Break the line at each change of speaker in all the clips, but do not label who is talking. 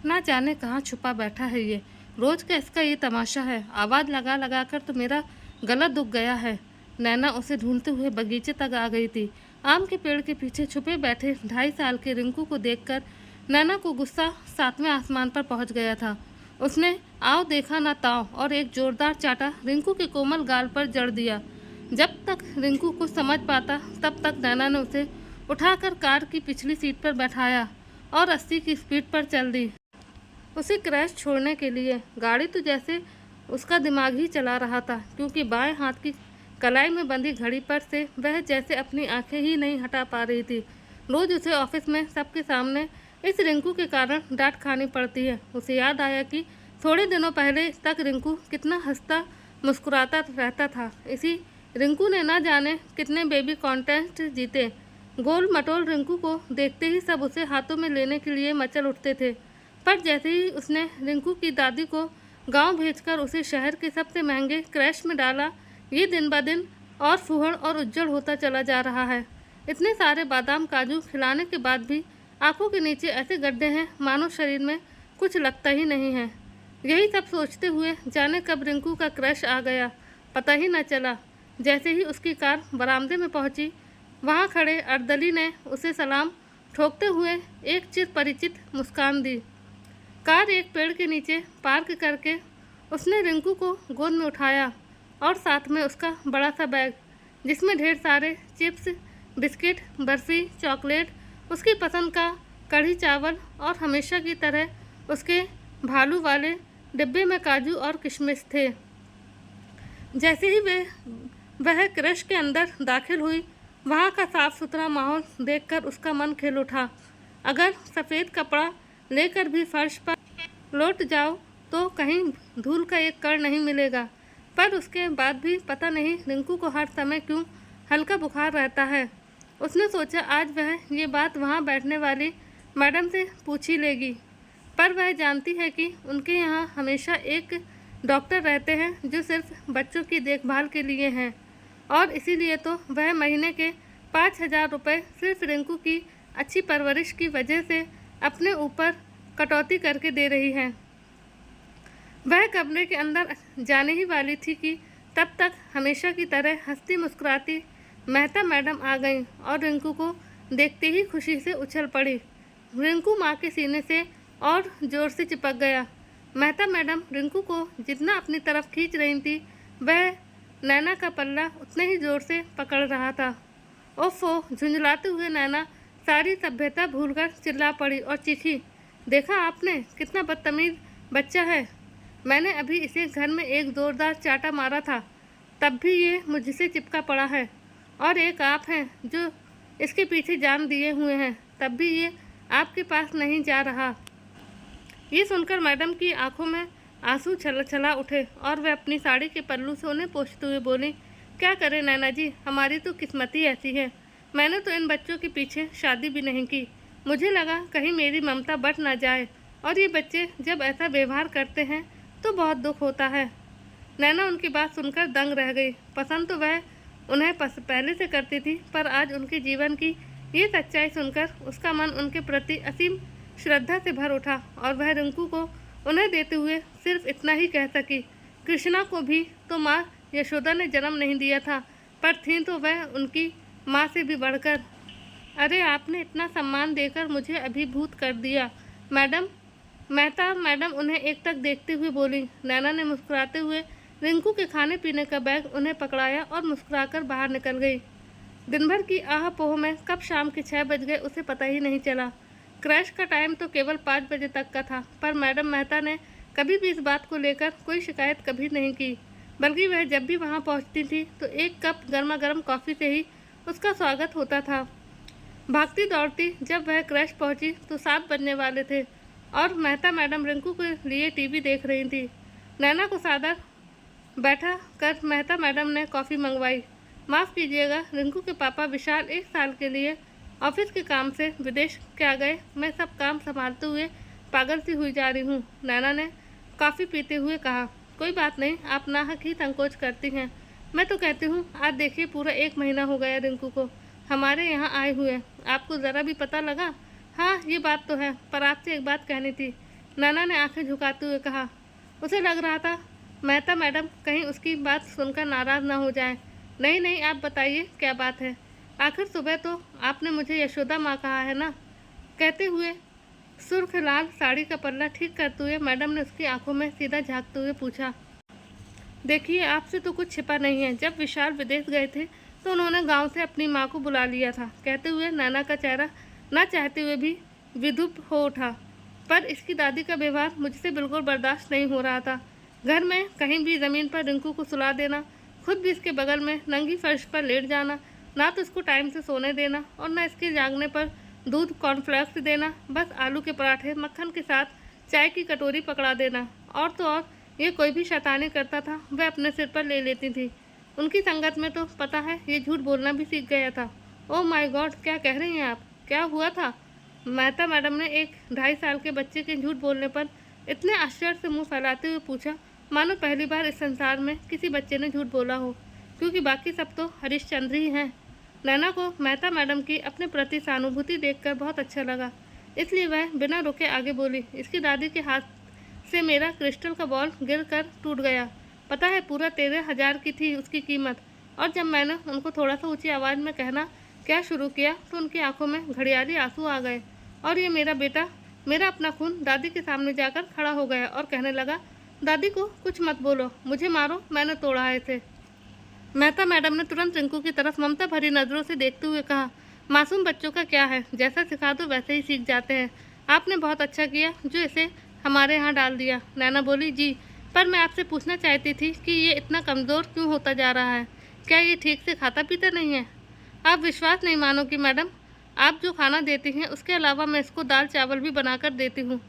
ना जाने कहाँ छुपा बैठा है ये। रोज का इसका ये तमाशा है। आवाज़ लगा लगा कर तो मेरा गला दुख गया है। नैना उसे ढूंढते हुए बगीचे तक आ गई थी। आम के पेड़ के पीछे छुपे बैठे 2.5 साल के रिंकू को देखकर नैना को गुस्सा 7वें आसमान पर पहुंच गया था। उसने आओ देखा ना ताओ और एक जोरदार चाटा रिंकू के कोमल गाल पर जड़ दिया। जब तक रिंकू कुछ समझ पाता तब तक नैना ने उसे उठाकर कार की पिछली सीट पर बैठाया और 80 की स्पीड पर चल दी। उसे क्रैश छोड़ने के लिए गाड़ी तो जैसे उसका दिमाग ही चला रहा था, क्योंकि बाएं हाथ की कलाई में बंधी घड़ी पर से वह जैसे अपनी आंखें ही नहीं हटा पा रही थी। रोज उसे ऑफिस में सबके सामने इस रिंकू के कारण डांट खानी पड़ती है। उसे याद आया कि थोड़े दिनों पहले तक रिंकू कितना हंसता मुस्कुराता रहता था। इसी रिंकू ने ना जाने कितने बेबी कॉन्टेस्ट जीते। गोल मटोल रिंकू को देखते ही सब उसे हाथों में लेने के लिए मचल उठते थे। पर जैसे ही उसने रिंकू की दादी को गांव भेजकर उसे शहर के सबसे महंगे क्रैश में डाला, ये दिन ब दिन और फूहड़ और उज्जड़ होता चला जा रहा है। इतने सारे बादाम काजू खिलाने के बाद भी आंखों के नीचे ऐसे गड्ढे हैं मानो शरीर में कुछ लगता ही नहीं है। यही सब सोचते हुए जाने कब रिंकू का क्रैश आ गया पता ही न चला। जैसे ही उसकी कार बरामदे में पहुंची, वहां खड़े अर्दली ने उसे सलाम ठोकते हुए एक चिर परिचित मुस्कान दी। कार एक पेड़ के नीचे पार्क करके उसने रिंकू को गोद में उठाया और साथ में उसका बड़ा सा बैग, जिसमें ढेर सारे चिप्स, बिस्किट, बर्फ़ी, चॉकलेट, उसकी पसंद का कढ़ी चावल और हमेशा की तरह उसके भालू वाले डिब्बे में काजू और किशमिश थे। जैसे ही वह क्रश के अंदर दाखिल हुई, वहाँ का साफ सुथरा माहौल देखकर उसका मन खिल उठा। अगर सफ़ेद कपड़ा लेकर भी फर्श पर लौट जाओ तो कहीं धूल का एक कण नहीं मिलेगा। पर उसके बाद भी पता नहीं रिंकू को हर समय क्यों हल्का बुखार रहता है। उसने सोचा आज वह ये बात वहाँ बैठने वाली मैडम से पूछ ही लेगी, पर वह जानती है कि उनके यहाँ हमेशा एक डॉक्टर रहते हैं जो सिर्फ बच्चों की देखभाल के लिए हैं, और इसीलिए तो वह महीने के 5,000 रुपये सिर्फ रिंकू की अच्छी परवरिश की वजह से अपने ऊपर कटौती करके दे रही है। वह कमरे के अंदर जाने ही वाली थी कि तब तक हमेशा की तरह हंसती मुस्कुराती मेहता मैडम आ गईं और रिंकू को देखते ही खुशी से उछल पड़ी। रिंकू माँ के सीने से और ज़ोर से चिपक गया। मेहता मैडम रिंकू को जितना अपनी तरफ खींच रही थी, वह नैना का पल्ला उतने ही ज़ोर से पकड़ रहा था। ओफो, झुंझलाते हुए नैना सारी सभ्यता भूलकर चिल्ला पड़ी और चीखी, देखा आपने कितना बदतमीज़ बच्चा है। मैंने अभी इसे घर में एक ज़ोरदार चाटा मारा था, तब भी ये मुझसे चिपका पड़ा है, और एक आप हैं जो इसके पीछे जान दिए हुए हैं, तब भी ये आपके पास नहीं जा रहा। ये सुनकर मैडम की आंखों में आंसू छला उठे और वह अपनी साड़ी के पल्लू से उन्हें पोंछते हुए बोली, क्या करें नैना जी, हमारी तो किस्मत ही ऐसी है। मैंने तो इन बच्चों के पीछे शादी भी नहीं की। मुझे लगा कहीं मेरी ममता बट ना जाए, और ये बच्चे जब ऐसा व्यवहार करते हैं तो बहुत दुख होता है। नैना उनकी बात सुनकर दंग रह गई। पसंद तो वह उन्हें पहले से करती थी, पर आज उनके जीवन की ये सच्चाई सुनकर उसका मन उनके प्रति असीम श्रद्धा से भर उठा, और वह रिंकू को उन्हें देते हुए सिर्फ इतना ही कह सकी, कृष्णा को भी तो माँ यशोदा ने जन्म नहीं दिया था, पर थी तो वह उनकी माँ से भी बढ़कर। अरे आपने इतना सम्मान देकर मुझे अभिभूत कर दिया मैडम। मेहता मैडम उन्हें एकटक देखते हुए बोली। नैना ने मुस्कुराते हुए रिंकू के खाने पीने का बैग उन्हें पकड़ाया और मुस्कुराकर बाहर निकल गई। दिन भर की आह पोह में कब शाम के 6 बज गए उसे पता ही नहीं चला। क्रैश का टाइम तो केवल 5 बजे तक का था, पर मैडम मेहता ने कभी भी इस बात को लेकर कोई शिकायत कभी नहीं की, बल्कि वह जब भी वहां पहुंचती थी तो एक कप गर्मा गर्म कॉफ़ी से ही उसका स्वागत होता था। भागती दौड़ती जब वह क्रैश पहुंची तो 7 बजने वाले थे और मेहता मैडम रिंकू के लिए टीवी देख रही थी। नैना को सादर बैठा कर मेहता मैडम ने कॉफ़ी मंगवाई। माफ़ कीजिएगा, रिंकू के पापा विशाल 1 साल के लिए ऑफिस के काम से विदेश क्या गए। मैं सब काम संभालते हुए पागल सी हुई जा रही हूँ, नैना ने कॉफ़ी पीते हुए कहा। कोई बात नहीं, आप नाहक ही संकोच करती हैं। मैं तो कहती हूँ आज देखिए पूरा 1 महीना हो गया रिंकू को हमारे यहाँ आए हुए, आपको ज़रा भी पता लगा। हाँ ये बात तो है, पर आपसे एक बात कहनी थी। नैना ने आंखें झुकाते हुए कहा। उसे लग रहा था मेहता मैडम कहीं उसकी बात सुनकर नाराज़ ना हो जाए। नहीं नहीं, आप बताइए क्या बात है। आखिर सुबह तो आपने मुझे यशोदा माँ कहा है ना। कहते हुए सुर्ख लाल साड़ी का पल्ला ठीक करते हुए मैडम ने उसकी आंखों में सीधा झांकते हुए पूछा। देखिए, आपसे तो कुछ छिपा नहीं है। जब विशाल विदेश गए थे तो उन्होंने गांव से अपनी माँ को बुला लिया था। कहते हुए नैना का चेहरा ना चाहते हुए भी विद्रूप हो उठा। पर इसकी दादी का व्यवहार मुझसे बिल्कुल बर्दाश्त नहीं हो रहा था। घर में कहीं भी ज़मीन पर रिंकू को सुला देना, खुद भी इसके बगल में नंगी फर्श पर लेट जाना, ना तो इसको टाइम से सोने देना और ना इसके जागने पर दूध कॉर्नफ्लेक्स देना, बस आलू के पराठे मक्खन के साथ चाय की कटोरी पकड़ा देना। और तो और ये कोई भी शैतानी करता था वह अपने सिर पर ले लेती थी। उनकी संगत में तो पता है ये झूठ बोलना भी सीख गया था। ओह माय गॉड, क्या कह रही हैं आप? क्या हुआ था? मेहता मैडम ने एक 2.5 साल के बच्चे के झूठ बोलने पर इतने आश्चर्य से मुंह फैलाते हुए पूछा, मानो पहली बार इस संसार में किसी बच्चे ने झूठ बोला हो, क्योंकि बाकी सब तो हरिश्चंद्र ही हैं। नैना को मेहता मैडम की अपने प्रति सहानुभूति देखकर बहुत अच्छा लगा, इसलिए वह बिना रुके आगे बोली, इसकी दादी के हाथ से मेरा क्रिस्टल का बॉल गिर कर टूट गया। पता है, पूरा 13,000 की थी उसकी कीमत। और जब मैंने उनको थोड़ा सा ऊंची आवाज़ में कहना क्या शुरू किया तो उनकी आंखों में घड़ियाली आंसू आ गए और ये मेरा बेटा, मेरा अपना खून दादी के सामने जाकर खड़ा हो गया और कहने लगा, दादी को कुछ मत बोलो, मुझे मारो, मैंने तोड़ा है इसे। मेहता मैडम ने तुरंत रिंकू की तरफ ममता भरी नज़रों से देखते हुए कहा, मासूम बच्चों का क्या है, जैसा सिखा दो वैसे ही सीख जाते हैं। आपने बहुत अच्छा किया जो इसे हमारे यहाँ डाल दिया। नैना बोली, जी, पर मैं आपसे पूछना चाहती थी कि ये इतना कमज़ोर क्यों होता जा रहा है? क्या ये ठीक से खाता पीता नहीं है? आप विश्वास नहीं मानोगी मैडम, आप जो खाना देती हैं उसके अलावा मैं इसको दाल चावल भी बनाकर देती हूँ।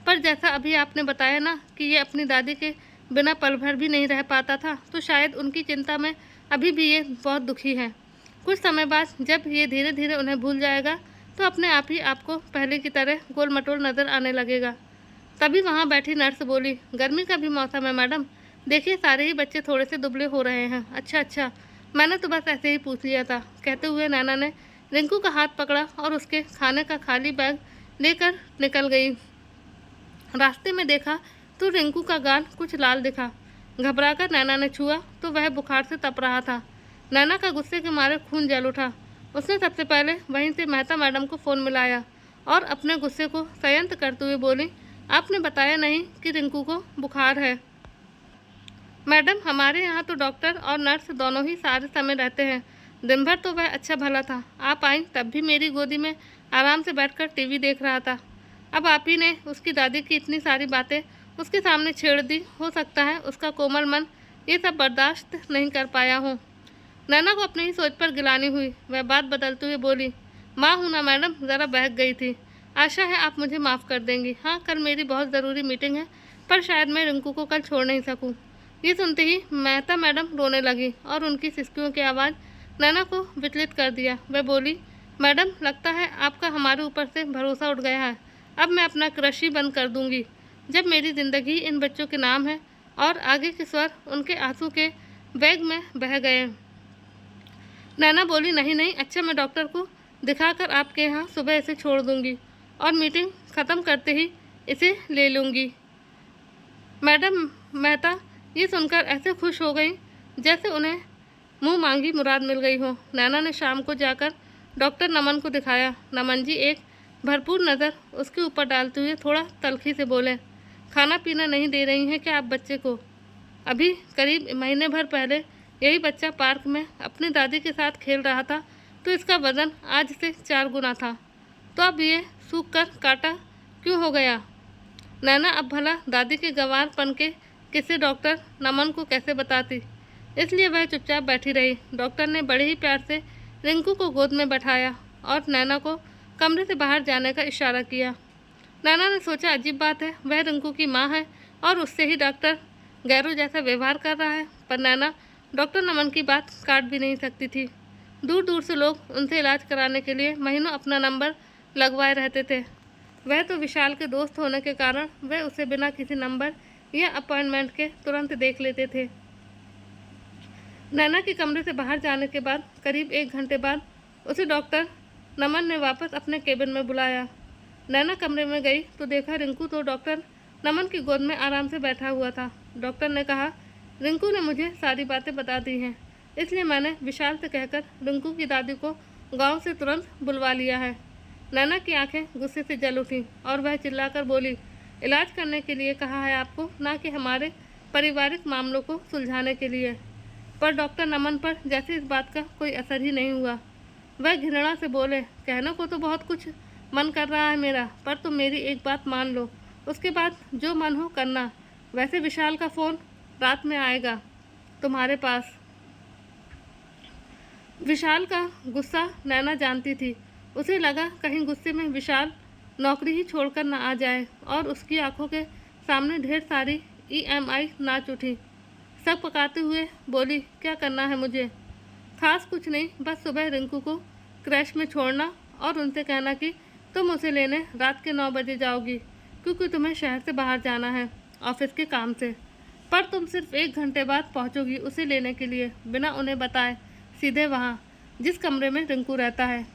पर जैसा अभी आपने बताया ना कि ये अपनी दादी के बिना पल भर भी नहीं रह पाता था, तो शायद उनकी चिंता में अभी भी ये बहुत दुखी है। कुछ समय बाद जब ये धीरे धीरे उन्हें भूल जाएगा तो अपने आप ही आपको पहले की तरह गोल मटोल नज़र आने लगेगा। तभी वहाँ बैठी नर्स बोली, गर्मी का भी मौसम है मैडम, देखिए सारे ही बच्चे थोड़े से दुबले हो रहे हैं। अच्छा अच्छा, मैंने तो बस ऐसे ही पूछ लिया था। कहते हुए नैना ने रिंकू का हाथ पकड़ा और उसके खाने का खाली बैग लेकर निकल गई। रास्ते में देखा तो रिंकू का गाल कुछ लाल दिखा। घबराकर नैना ने छुआ तो वह बुखार से तप रहा था। नैना का गुस्से के मारे खून जल उठा। उसने सबसे पहले वहीं से मेहता मैडम को फ़ोन मिलाया और अपने गुस्से को संयत करते हुए बोली, आपने बताया नहीं कि रिंकू को बुखार है। मैडम, हमारे यहाँ तो डॉक्टर और नर्स दोनों ही सारे समय रहते हैं। दिन भर तो वह अच्छा भला था, आप आई तब भी मेरी गोदी में आराम से बैठकर टीवी देख रहा था। अब आप ही ने उसकी दादी की इतनी सारी बातें उसके सामने छेड़ दी, हो सकता है उसका कोमल मन ये सब बर्दाश्त नहीं कर पाया हो। नैना को अपनी ही सोच पर गिलानी हुई। वह बात बदलते हुए बोली, माँ हूँ ना मैडम, ज़रा बहक गई थी। आशा है आप मुझे माफ़ कर देंगी। हाँ, कल मेरी बहुत ज़रूरी मीटिंग है, पर शायद मैं रिंकू को कल छोड़ नहीं सकूँ। ये सुनते ही मेहता मैडम रोने लगी और उनकी सिसकियों की आवाज़ नैना को विचलित कर दिया। वह बोली, मैडम, लगता है आपका हमारे ऊपर से भरोसा उठ गया है। अब मैं अपना कृषि बंद कर दूंगी, जब मेरी ज़िंदगी इन बच्चों के नाम है। और आगे के स्वर उनके आंसू के बैग में बह गए। नैना बोली, नहीं नहीं, अच्छा, मैं डॉक्टर को दिखाकर आपके यहाँ सुबह इसे छोड़ दूंगी और मीटिंग ख़त्म करते ही इसे ले लूँगी। मैडम मेहता ये सुनकर ऐसे खुश हो गई जैसे उन्हें मुंह मांगी मुराद मिल गई हो। नैना ने शाम को जाकर डॉक्टर नमन को दिखाया। नमन जी एक भरपूर नज़र उसके ऊपर डालते हुए थोड़ा तल्खी से बोले, खाना पीना नहीं दे रही हैं क्या आप बच्चे को? अभी करीब महीने भर पहले यही बच्चा पार्क में अपनी दादी के साथ खेल रहा था तो इसका वज़न आज से 4 गुना था, तो अब ये सूख कर काटा क्यों हो गया? नैना अब भला दादी के गंवारपन के किसी डॉक्टर नमन को कैसे बताती, इसलिए वह चुपचाप बैठी रही। डॉक्टर ने बड़े ही प्यार से रिंकू को गोद में बैठाया और नैना को कमरे से बाहर जाने का इशारा किया। नैना ने सोचा, अजीब बात है, वह रिंकू की माँ है और उससे ही डॉक्टर गैरों जैसा व्यवहार कर रहा है। पर नैना डॉक्टर नमन की बात काट भी नहीं सकती थी। दूर दूर से लोग उनसे इलाज कराने के लिए महीनों अपना नंबर लगवाए रहते थे। वह तो विशाल के दोस्त होने के कारण वह उसे बिना किसी नंबर या अपॉइंटमेंट के तुरंत देख लेते थे। नैना के कमरे से बाहर जाने के बाद करीब 1 घंटे बाद उसे डॉक्टर नमन ने वापस अपने केबिन में बुलाया। नैना कमरे में गई तो देखा रिंकू तो डॉक्टर नमन की गोद में आराम से बैठा हुआ था। डॉक्टर ने कहा, रिंकू ने मुझे सारी बातें बता दी हैं, इसलिए मैंने विशाल से कहकर रिंकू की दादी को गांव से तुरंत बुलवा लिया है। नैना की आंखें गुस्से से जल उठीं और वह चिल्लाकर बोली, इलाज करने के लिए कहा है आपको, ना कि हमारे पारिवारिक मामलों को सुलझाने के लिए। पर डॉक्टर नमन पर जैसे इस बात का कोई असर ही नहीं हुआ। वह घृणा से बोले, कहने को तो बहुत कुछ मन कर रहा है मेरा, पर तुम मेरी एक बात मान लो, उसके बाद जो मन हो करना। वैसे विशाल का फ़ोन रात में आएगा तुम्हारे पास। विशाल का गुस्सा नैना जानती थी। उसे लगा कहीं गुस्से में विशाल नौकरी ही छोड़कर न आ जाए, और उसकी आंखों के सामने ढेर सारी EMI नाच उठी। सब पकाते हुए बोली, क्या करना है मुझे? खास कुछ नहीं, बस सुबह रिंकू को क्रैश में छोड़ना और उनसे कहना कि तुम उसे लेने रात के 9 बजे जाओगी, क्योंकि तुम्हें शहर से बाहर जाना है ऑफिस के काम से। पर तुम सिर्फ 1 घंटे बाद पहुंचोगी उसे लेने के लिए, बिना उन्हें बताए, सीधे वहाँ जिस कमरे में रिंकू रहता है।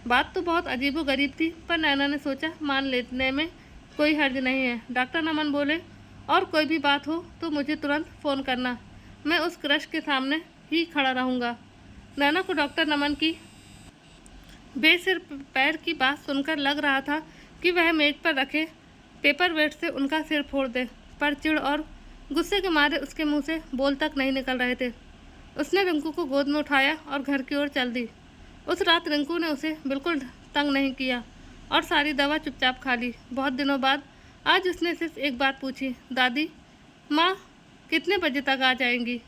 बात तो बहुत अजीबोगरीब थी, पर नैना ने सोचा मान लेने में कोई हर्ज नहीं है। डॉक्टर नमन बोले, और कोई भी बात हो तो मुझे तुरंत फ़ोन करना, मैं उस क्रश के सामने ही खड़ा रहूँगा। नैना को डॉक्टर नमन की बेसिर पैर की बात सुनकर लग रहा था कि वह मेज पर रखे पेपर वेट से उनका सिर फोड़ दे, पर चिढ़ और गुस्से के मारे उसके मुंह से बोल तक नहीं निकल रहे थे। उसने रिंकू को गोद में उठाया और घर की ओर चल दी। उस रात रिंकू ने उसे बिल्कुल तंग नहीं किया और सारी दवा चुपचाप खा ली। बहुत दिनों बाद आज उसने सिर्फ एक बात पूछी, दादी माँ कितने बजे तक आ जाएंगी?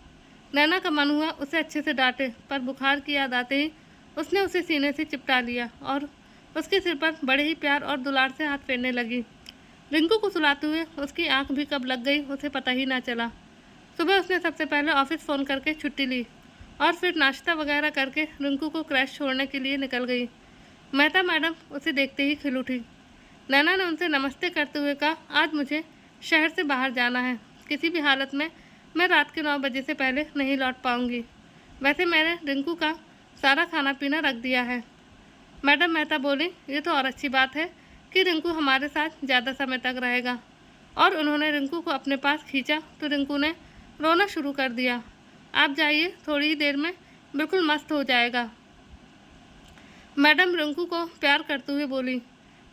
नैना का मन हुआ उसे अच्छे से डांटे, पर बुखार की याद आते ही उसने उसे सीने से चिपटा लिया और उसके सिर पर बड़े ही प्यार और दुलार से हाथ फेरने लगी। रिंकू को सुलाते हुए उसकी आंख भी कब लग गई उसे पता ही ना चला। सुबह उसने सबसे पहले ऑफिस फ़ोन करके छुट्टी ली और फिर नाश्ता वगैरह करके रिंकू को क्रैश छोड़ने के लिए निकल गई। मेहता मैडम उसे देखते ही खिल उठी। नैना ने उनसे नमस्ते करते हुए कहा, आज मुझे शहर से बाहर जाना है, किसी भी हालत में मैं रात के 9 बजे से पहले नहीं लौट पाऊंगी। वैसे मैंने रिंकू का सारा खाना पीना रख दिया है। मैडम मेहता बोली, ये तो और अच्छी बात है कि रिंकू हमारे साथ ज़्यादा समय तक रहेगा। और उन्होंने रिंकू को अपने पास खींचा तो रिंकू ने रोना शुरू कर दिया। आप जाइए, थोड़ी ही देर में बिल्कुल मस्त हो जाएगा, मैडम रिंकू को प्यार करते हुए बोली।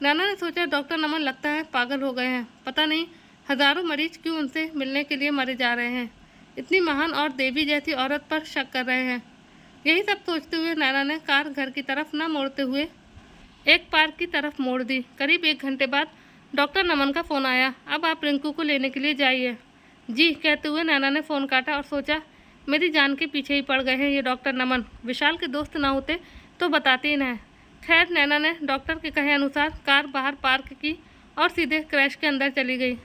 नैना ने सोचा, डॉक्टर नमन लगता है पागल हो गए हैं, पता नहीं हज़ारों मरीज क्यों उनसे मिलने के लिए मरे जा रहे हैं, इतनी महान और देवी जैसी औरत पर शक कर रहे हैं। यही सब सोचते हुए नैना ने कार घर की तरफ न मोड़ते हुए एक पार्क की तरफ मोड़ दी। करीब 1 घंटे बाद डॉक्टर नमन का फ़ोन आया, अब आप रिंकू को लेने के लिए जाइए। जी कहते हुए नैना ने फ़ोन काटा और सोचा, मेरी जान के पीछे ही पड़ गए हैं ये डॉक्टर नमन, विशाल के दोस्त ना होते तो बताते ही न। खैर नैना ने डॉक्टर के कहे अनुसार कार बाहर पार्क की और सीधे क्रैश के अंदर चली गई।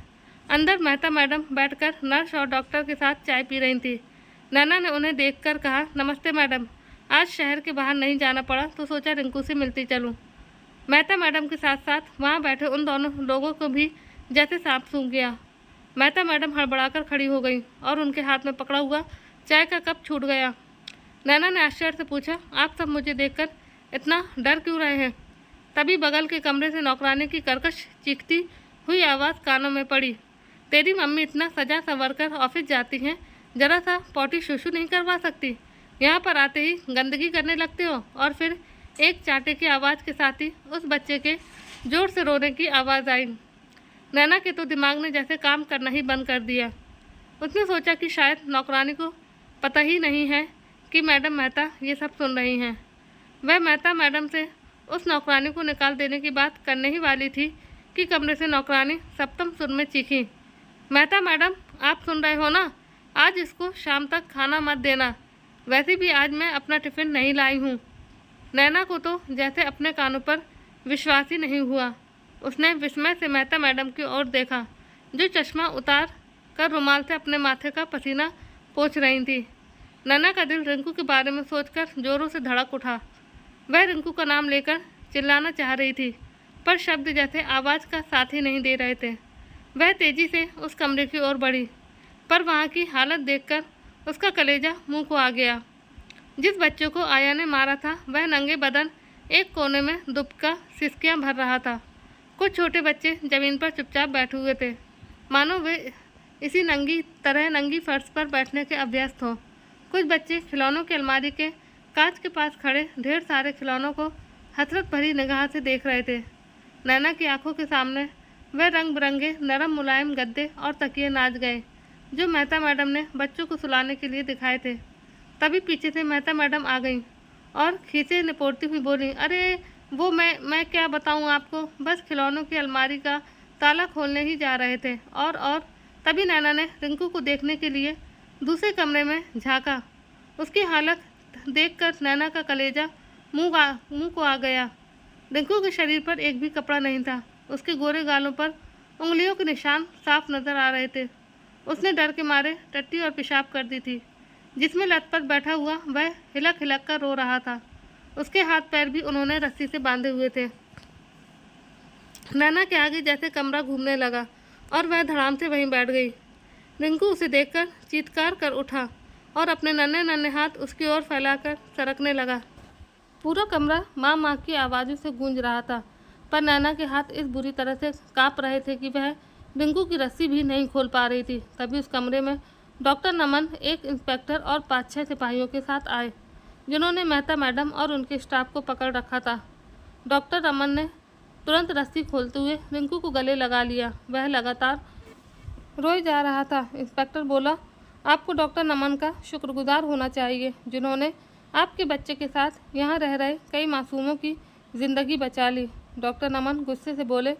अंदर मेहता मैडम बैठकर नर्स और डॉक्टर के साथ चाय पी रही थी। नैना ने उन्हें देखकर कहा, नमस्ते मैडम, आज शहर के बाहर नहीं जाना पड़ा तो सोचा रिंकू से मिलती चलूं। मेहता मैडम के साथ साथ वहाँ बैठे उन दोनों लोगों को भी जैसे सांप सूंघ गया। मेहता मैडम हड़बड़ाकर खड़ी हो गई और उनके हाथ में पकड़ा हुआ चाय का कप छूट गया। नैना ने आश्चर्य से पूछा, आप सब मुझे देखकर इतना डर क्यों रहे हैं? तभी बगल के कमरे से नौकरानी की कर्कश चीखती हुई आवाज़ कानों में पड़ी, तेरी मम्मी इतना सजा संवर कर ऑफिस जाती हैं, जरा सा पॉटी शूशू नहीं करवा सकती? यहाँ पर आते ही गंदगी करने लगते हो। और फिर एक चाटे की आवाज़ के साथ ही उस बच्चे के ज़ोर से रोने की आवाज़ आई। नैना के तो दिमाग ने जैसे काम करना ही बंद कर दिया। उसने सोचा कि शायद नौकरानी को पता ही नहीं है कि मैडम मेहता ये सब सुन रही हैं। वह मेहता मैडम से उस नौकरानी को निकाल देने की बात करने ही वाली थी कि कमरे से नौकरानी सप्तम सुर में चीखी, मेहता मैडम आप सुन रहे हो ना, आज इसको शाम तक खाना मत देना, वैसे भी आज मैं अपना टिफ़िन नहीं लाई हूँ। नैना को तो जैसे अपने कानों पर विश्वास ही नहीं हुआ। उसने विस्मय से मेहता मैडम की ओर देखा, जो चश्मा उतार कर रुमाल से अपने माथे का पसीना पोंछ रही थी। नैना का दिल रिंकू के बारे में सोचकर जोरों से धड़क उठा। वह रिंकू का नाम लेकर चिल्लाना चाह रही थी, पर शब्द जैसे आवाज़ का साथ ही नहीं दे रहे थे। वह तेज़ी से उस कमरे की ओर बढ़ी, पर वहाँ की हालत देखकर उसका कलेजा मुंह को आ गया। जिस बच्चे को आया ने मारा था वह नंगे बदन एक कोने में दुबका सिसकियाँ भर रहा था। कुछ छोटे बच्चे ज़मीन पर चुपचाप बैठे हुए थे। मानो वे इसी नंगी फर्श पर बैठने के अभ्यस्त हों। कुछ बच्चे खिलौनों की अलमारी के कांच के पास खड़े ढेर सारे खिलौनों को हसरत भरी निगाह से देख रहे थे। नैना की आंखों के सामने वह रंग बिरंगे नरम मुलायम गद्दे और तकिए नाच गए जो मेहता मैडम ने बच्चों को सुलाने के लिए दिखाए थे। तभी पीछे से मेहता मैडम आ गईं और खींचे निपोड़ती हुई बोली, अरे वो मैं क्या बताऊं आपको, बस खिलौनों की अलमारी का ताला खोलने ही जा रहे थे। और तभी नैना ने रिंकू को देखने के लिए दूसरे कमरे में झांका। उसकी हालत देखकर नैना का कलेजा मुंह को आ गया। रिंकू के शरीर पर एक भी कपड़ा नहीं था। उसके गोरे गालों पर उंगलियों के निशान साफ नजर आ रहे थे। उसने डर के मारे टट्टी और पेशाब कर दी थी। जिसमें लत पर बैठा हुआ वह हिलक हिलक कर रो रहा था। उसके हाथ पैर भी उन्होंने रस्सी से बांधे हुए थे। नैना के आगे जैसे कमरा घूमने लगा और वह धड़ाम से वहीं बैठ गई। रिंकू उसे देखकर चीत्कार कर उठा और अपने नन्हे नन्हे हाथ उसकी ओर फैलाकर सरकने लगा। पूरा कमरा माँ माँ की आवाज़ों से गूंज रहा था, पर नैना के हाथ इस बुरी तरह से काँप रहे थे कि वह रिंकू की रस्सी भी नहीं खोल पा रही थी। तभी उस कमरे में डॉक्टर नमन एक इंस्पेक्टर और 5-6 सिपाहियों के साथ आए, जिन्होंने मेहता मैडम और उनके स्टाफ को पकड़ रखा था। डॉक्टर रमन ने तुरंत रस्सी खोलते हुए रिंकू को गले लगा लिया। वह लगातार रोए जा रहा था। इंस्पेक्टर बोला, आपको डॉक्टर नमन का शुक्रगुजार होना चाहिए, जिन्होंने आपके बच्चे के साथ यहाँ रह रहे कई मासूमों की ज़िंदगी बचा ली। डॉक्टर नमन गुस्से से बोले,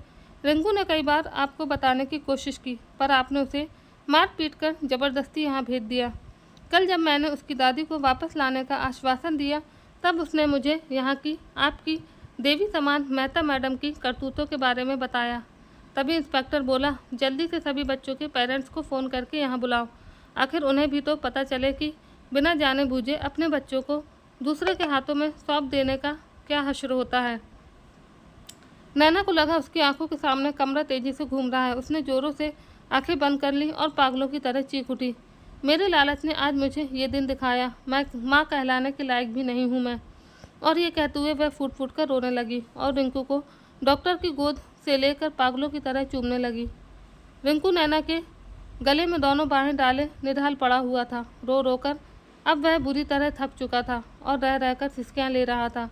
रिंकू ने कई बार आपको बताने की कोशिश की, पर आपने उसे मार पीट कर ज़बरदस्ती यहाँ भेज दिया। कल जब मैंने उसकी दादी को वापस लाने का आश्वासन दिया, तब उसने मुझे यहाँ की आपकी देवी समान मेहता मैडम की करतूतों के बारे में बताया। तभी इंस्पेक्टर बोला, जल्दी से सभी बच्चों के पेरेंट्स को फ़ोन करके यहाँ बुलाओ। आखिर उन्हें भी तो पता चले कि बिना जाने बूझे अपने बच्चों को दूसरे के हाथों में सौंप देने का क्या हश्र होता है। नैना को लगा उसकी आंखों के सामने कमरा तेजी से घूम रहा है। उसने ज़ोरों से आंखें बंद कर ली और पागलों की तरह चीख उठी, मेरे लालच ने आज मुझे ये दिन दिखाया। मैं माँ कहलाने के लायक भी नहीं हूँ मैं। और ये कहते हुए वह फूट फूट कर रोने लगी और रिंकू को डॉक्टर की गोद से लेकर पागलों की तरह चूमने लगी। रिंकू नैना के गले में दोनों बाहें डाले निढाल पड़ा हुआ था। रो रो कर अब वह बुरी तरह थक चुका था और रह रहकर सिसकियाँ ले रहा था।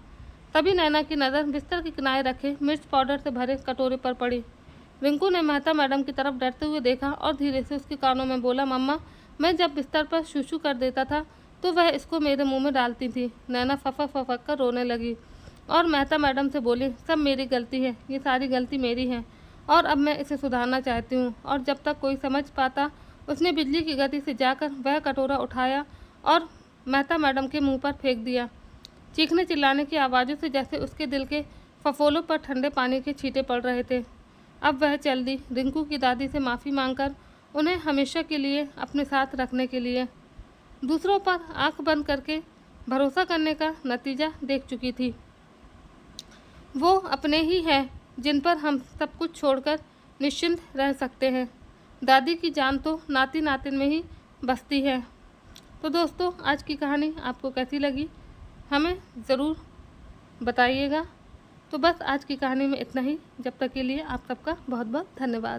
तभी नैना की नज़र बिस्तर के किनारे रखे मिर्च पाउडर से भरे कटोरे पर पड़ी। रिंकू ने मेहता मैडम की तरफ डरते हुए देखा और धीरे से उसके कानों में बोला, मम्मा, मैं जब बिस्तर पर शूशू कर देता था तो वह इसको मेरे मुंह में डालती थी। नैना फफक फफक कर रोने लगी और मेहता मैडम से बोली, सब मेरी गलती है, ये सारी गलती मेरी है और अब मैं इसे सुधारना चाहती हूँ। और जब तक कोई समझ पाता, उसने बिजली की गति से जाकर वह कटोरा उठाया और मेहता मैडम के मुंह पर फेंक दिया। चीखने चिल्लाने की आवाज़ों से जैसे उसके दिल के फफोलों पर ठंडे पानी के छींटे पड़ रहे थे। अब वह चल दी रिंकू की दादी से माफ़ी मांगकर उन्हें हमेशा के लिए अपने साथ रखने के लिए। दूसरों पर आंख बंद करके भरोसा करने का नतीजा देख चुकी थी। वो अपने ही हैं जिन पर हम सब कुछ छोड़कर निश्चिंत रह सकते हैं। दादी की जान तो नाती नातिन में ही बसती है। तो दोस्तों, आज की कहानी आपको कैसी लगी हमें ज़रूर बताइएगा। तो बस आज की कहानी में इतना ही। जब तक के लिए आप सबका बहुत बहुत धन्यवाद।